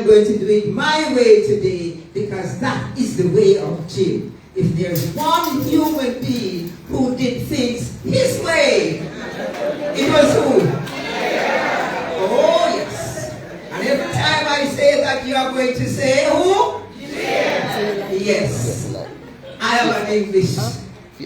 I'm going to do it my way today because that is the way of Jim. If there's one human being who did things his way, it was who? Oh yes. And every time I say that, you are going to say who? Yes. I am an English,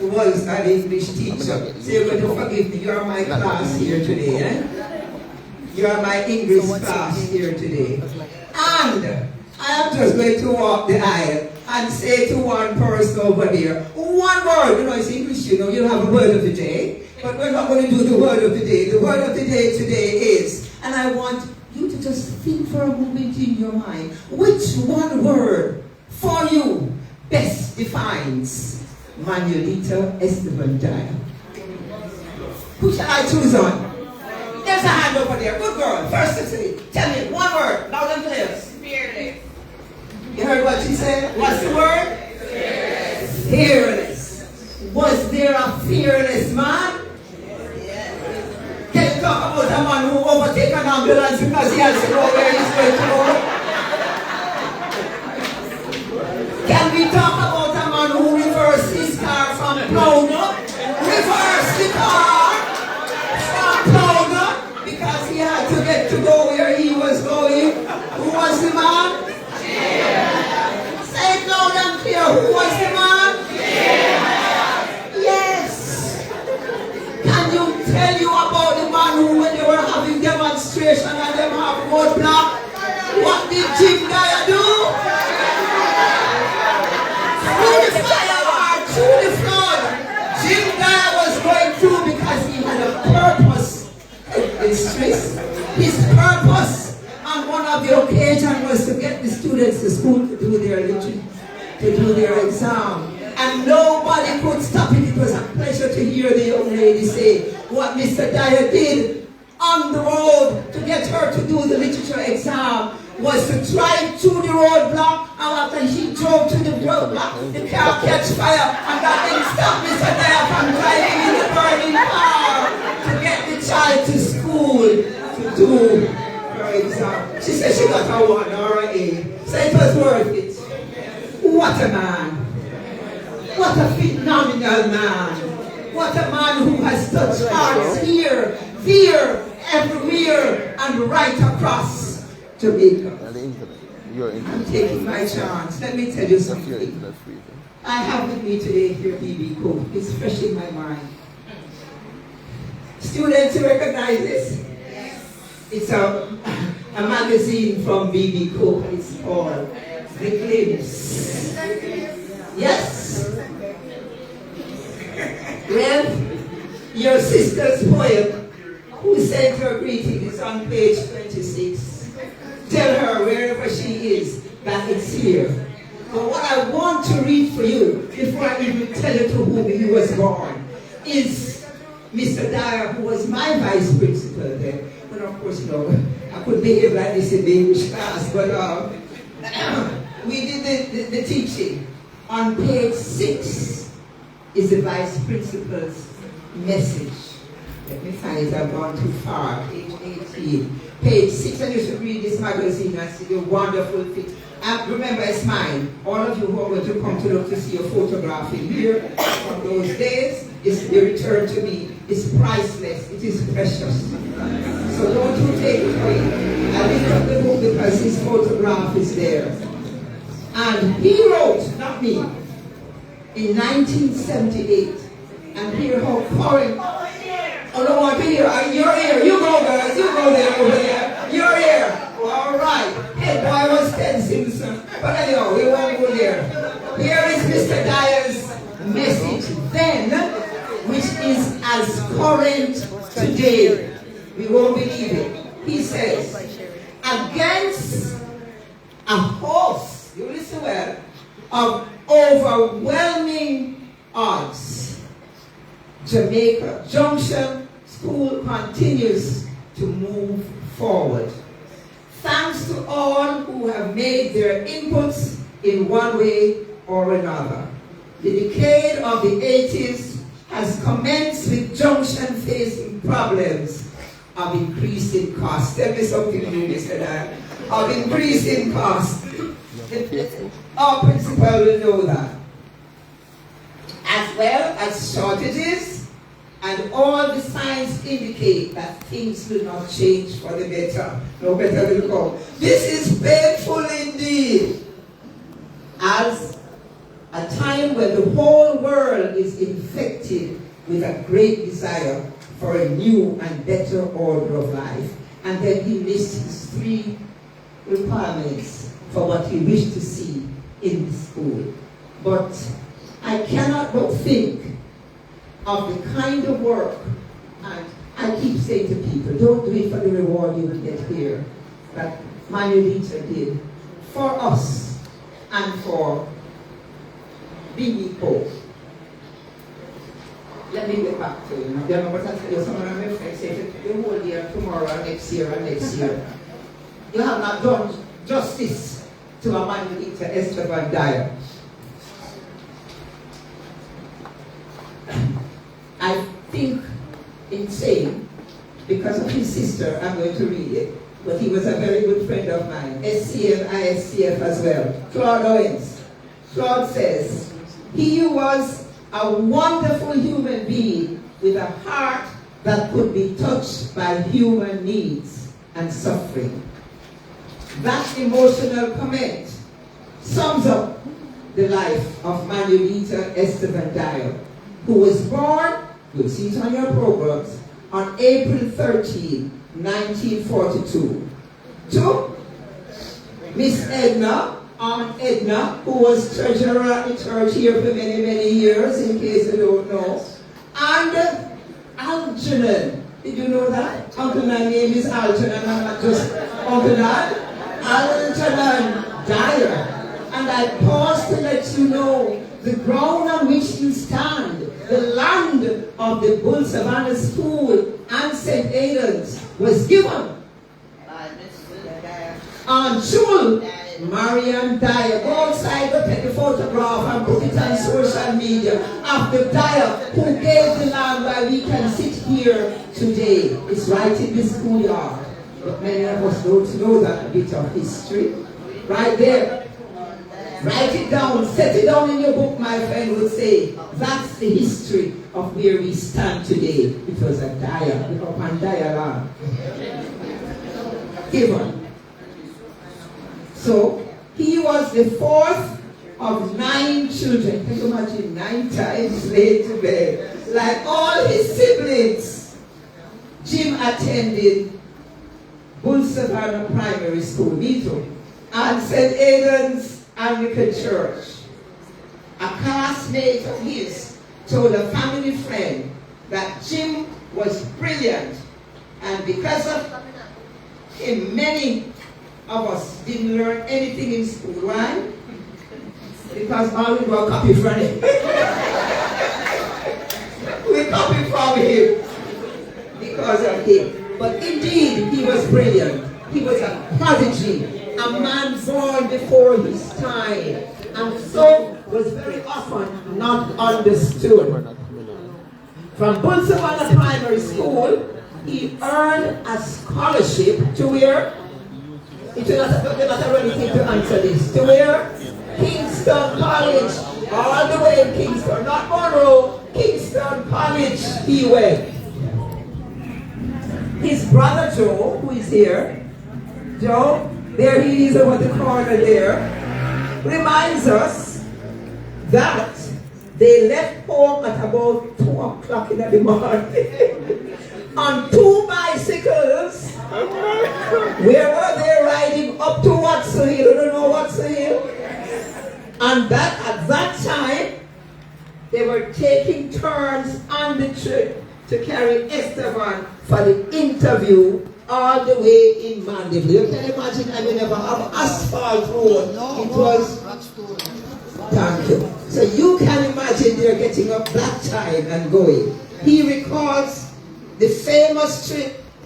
was an English teacher. So you're going to forgive me. You are my class here today. Eh? You are my English class here today. And I am just going to walk the aisle and say to one person over there, one word. You know, it's English, you know, you have a word of the day. But we're not going to do the word of the day. The word of the day today is, and I want you to just think for a moment in your mind, which one word for you best defines Manuelita Esteban Dyer? Who shall I choose on? There's a hand over there. Good girl. First to say, tell me one word, loud and clear. Fearless. You heard what she said? What's the word? Fearless. Fearless. Was there a fearless man? Yes. Can you talk about a man who overtake an ambulance because he has to know where he's going to go? Can we talk about a man who reversed his car from Plowner? Reverse the car from Plowner because he had to get to go where he was going. Who was the man? Say it loud and clear. Who was the man? Yes. Can you tell you about the man who, when they were having demonstration and them have roadblock, what did Jim Dyer do? Through the fire or through the flood, Jim Dyer was going through because he had a purpose. His purpose on one of the occasions was to get the students to school to do their literature, to do their exam. And nobody could stop it. It was a pleasure to hear the young lady say what Mr. Dyer did on the road to get her to do the literature exam was to drive through the roadblock, and after he drove to the roadblock, the car catch fire, and that didn't stop Mr. Dyer from driving in the burning car to get the child to school to do her exam. She said she got a 1 or an A, so it was worth it. What a man. What a phenomenal man. What a man who has touched hearts here, there, everywhere, and right across Jamaica. I'm taking my chance. Let me tell you something. I have with me today here B.B. Cope. It's fresh in my mind. Students, you recognize this? It's a magazine from B.B. Cope. It's called The Glimpse. Yes. Well, your sister's poem, who sent her greeting, is on page 26. Tell her wherever she is that it's here. But what I want to read for you, before I even tell you to whom he was born, is Mr. Dyer, who was my vice principal then. But of course, you know, I couldn't behave like this in the English class, but we did the teaching. On page 6 is the vice principal's message. Let me find it, I've gone too far. Page 18. Page 6, and you should read this magazine and see the wonderful things. And remember, it's mine. All of you who are going to come to look to see a photograph in here from those days, it's the return to me. It's priceless. It is precious. So don't you take it away. I lift up the book because his photograph is there. And he wrote, not me, in 1978. And hear how foreign. Oh, no one to hear. You're here. You go, girls. You go there, over there. You're here. All right. Head boy was Ted Simpson. But anyhow, we won't go there. Here is Mr. Dyer's message then, which is as current today. We won't believe it. He says, against a host, you listen well, of overwhelming odds, Jamaica Junction School continues to move forward. Thanks to all who have made their inputs in one way or another. The decade of the 80s has commenced with Junction facing problems of increasing costs. Tell me something new, Mr. Dyer. of increasing costs. Our principal will know that. As well as shortages, and all the signs indicate that things will not change for the better. No better will come. This is painful indeed. As a time when the whole world is infected with a great desire for a new and better order of life. And then he lists his 3 requirements for what he wished to see in the school. But I cannot but think of the kind of work, and I keep saying to people, don't do it for the reward you will get here, that Manuelita did for us and for B.B. Pope. Let me get back to you. You know what I tell you? Some of my friends say, the whole year, tomorrow, next year, and next year. You have not done justice to a Manuelita Esteban Dyer. I think in saying, because of his sister, I'm going to read it, but he was a very good friend of mine, SCF, ISCF as well, Claude Owens. Claude says, he was a wonderful human being with a heart that could be touched by human needs and suffering. That emotional comment sums up the life of Manuelita Esteban Dyer, who was born, you'll see it on your programs, on April 13, 1942. To Miss Edna, Aunt Edna, who was treasurer at the church here for many, many years, in case you don't know. And Algernon. Did you know that? Uncle Nan's name is Algernon, and not just Uncle Nan. Algernon Dyer. And I pause to let you know the ground on which you stand, the land of the Bull Savannah School and St. Aidan's was given on Jewel Marian Dyer. Go outside, look at the photograph and put it on social media of the Dyer who gave the land where we can sit here today. It's right in the schoolyard. But many of us don't know that bit of history. Right there. Write it down, set it down in your book, my friend would say. That's the history of where we stand today. It was a Dyer, upon Dyer land. Given. So, he was the 4th of 9 children. Can you imagine 9 times laid to bed? Like all his siblings. Jim attended Bull Savannah Primary School, me too, and St. Aidan's Anglican Church. A classmate of his told a family friend that Jim was brilliant, and because of him, many of us didn't learn anything in school. Why? Because all we were copy from him. We copy from him because of him. But indeed, he was brilliant. He was a prodigy, a man born before his time, and so was very often not understood. From Bull Savannah Primary School, he earned a scholarship to where? It will not have anything to answer this. To where? Kingston College. All the way in Kingston, not Monroe. Kingston College he went. His brother Joe, who is here, Joe, there he is over the corner there, reminds us that they left home at about 2 o'clock in the morning on 2 bicycles. Where were they riding? Up to Watson Hill. You don't know Watson Hill? And that at that time, they were taking turns on the trip to carry Esteban for the interview all the way in Mandeville. You can imagine, I will never have asphalt road. It was, thank you. So you can imagine they're getting up that time and going. He recalls the famous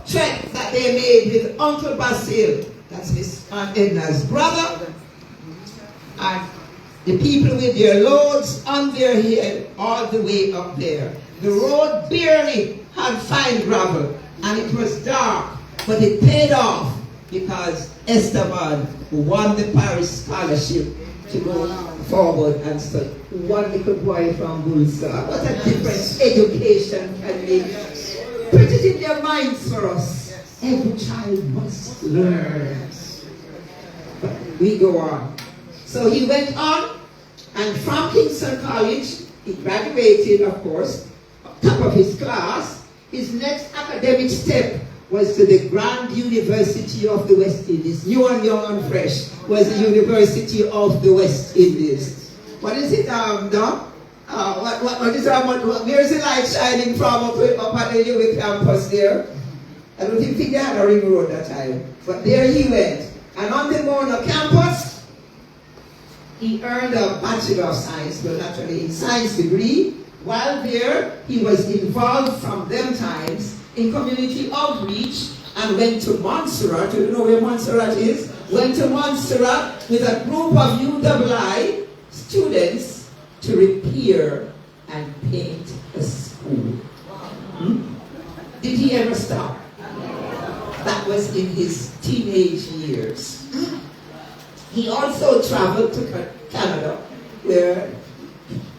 trek that they made with Uncle Basil, that's Miss Aunt Edna's brother, and the people with their loads on their head all the way up there. The road barely had fine gravel, and it was dark, but it paid off because Esteban won the Paris scholarship to go forward and study. One little boy from Bulsa. What a difference education can make. Put it in their minds for us. Every child must learn. But we go on. So he went on, and from Kingston College, he graduated, of course, top of his class. His next academic step was to the Grand University of the West Indies. New and young and fresh was the University of the West Indies. What is it, Doc? What is where's the light shining from up at the UWI campus there? I don't even think they had a ring road that time. But there he went. And on the Mona campus, he earned a Bachelor of Science, well naturally in science degree. While there, he was involved from them times in community outreach and went to Montserrat. You know where Montserrat is? Went to Montserrat with a group of UWI students to repair and paint a school. Did he ever stop? That was in his teenage years. He also traveled to Canada, where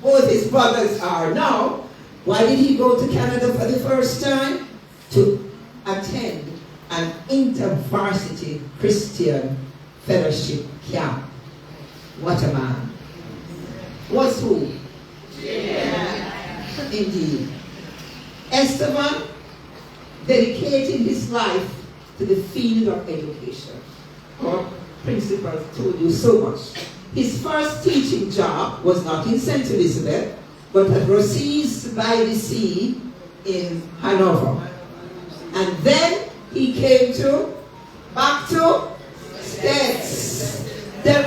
both his brothers are now. Why did he go to Canada for the first time? To attend an InterVarsity Christian Fellowship camp. What a man. Was who? Yeah. Indeed. Esteban dedicated his life to the field of education. Our principal told you so much. His first teaching job was not in St. Elizabeth, but at Rossi's by the Sea in Hanover. And then he came back to States.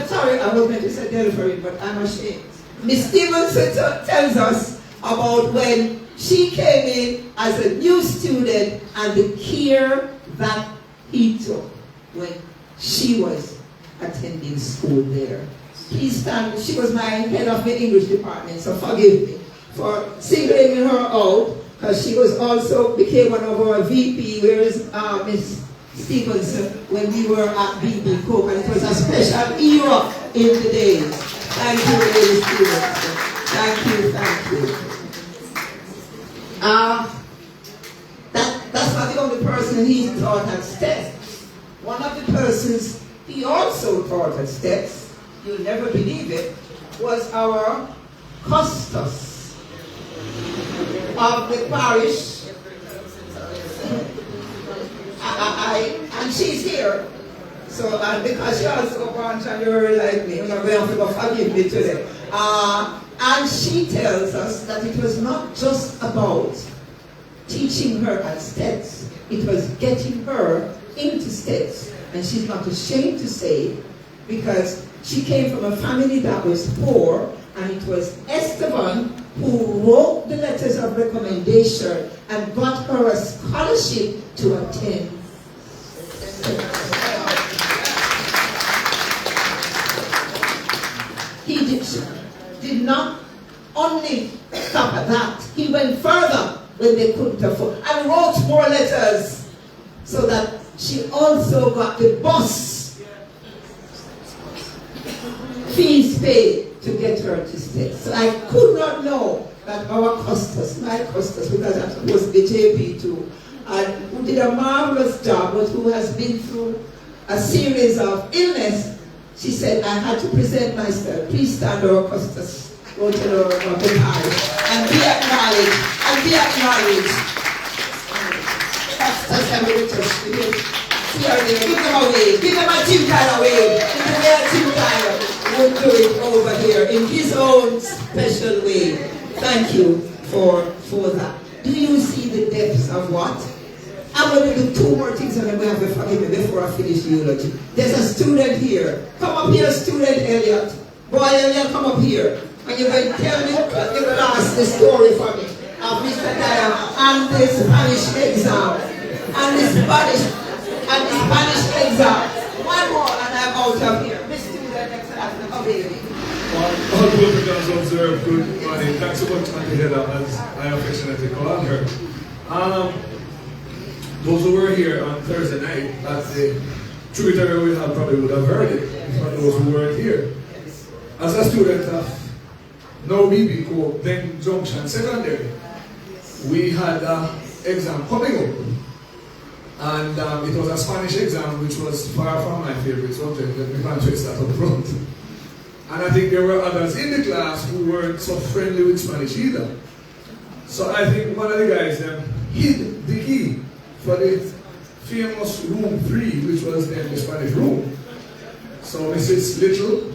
Sorry, I was meant to say Delphi, but I'm ashamed. Miss Stevenson tells us about when she came in as a new student and the care that he took when she was attending school there. Please stand. She was my head of the English department, so forgive me for singling her out, because she was also became one of our VP. Where is Miss Stevenson when we were at BB Coke, and it was a special era in the days. Thank you, Lady Stevenson. Thank you. That's not the only person he taught at STEPS. One of the persons he also taught at STEPS, you'll never believe it, was our Custos of the parish. And she's here. So, because she also born January like me, you're going to have to go forgive me today. And she tells us that it was not just about teaching her at STEPS, it was getting her into STEPS. And she's not ashamed to say, because she came from a family that was poor, and it was Esteban who wrote the letters of recommendation and got her a scholarship to attend. He did not only stop at that. He went further when they couldn't afford, and wrote more letters so that she also got the bus fees paid to get her to stay. So I could not know that our Custos, my Custos, because I'm supposed to be JP too, and who did a marvelous job, but who has been through a series of illness, she said, I had to present myself. Please stand, our Custos, go to the parish, and be acknowledged, Custos, see her there, give them a wave, give them a Tim Tyler wave, give them a Tim Tyler. Would do it over here in his own special way. Thank you for that. Do you see the depths of what? I'm going to do two more things and I'm going to have to forgive me before I finish the eulogy. There's a student here. Come up here, student Elliot. Boy, Elliot, come up here. And you're going to tell me the class the story for me of Mr. Dyer and the Spanish exam. And the Spanish exam. One more and I'm out of here. All Republicans observe good morning. Thanks so much, Auntie Heather, as I affectionately call her. Those who were here on Thursday night at the tributary we have probably would have heard it, if not those who weren't here. As a student of now BB then Junction Secondary, we had an exam coming up. And it was a Spanish exam which was far from my favorite subject. Let me confess that up front. And I think there were others in the class who weren't so friendly with Spanish either. So I think one of the guys hid the key for the famous room 3, which was then the Spanish room. So Mrs. Little,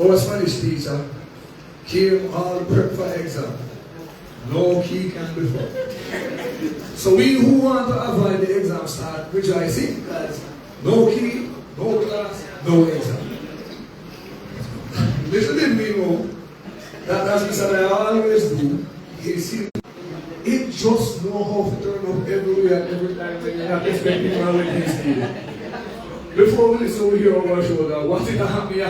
our Spanish teacher, came all prepped for exam. No key can be found. So we who want to avoid the exam start rejoicing because no key, no class, no exam. Little did we know that as Mr. I always do, it just know how to turn up everywhere every time when you're not expecting one with his key. Before we listen, we hear over our shoulder, what did happen here?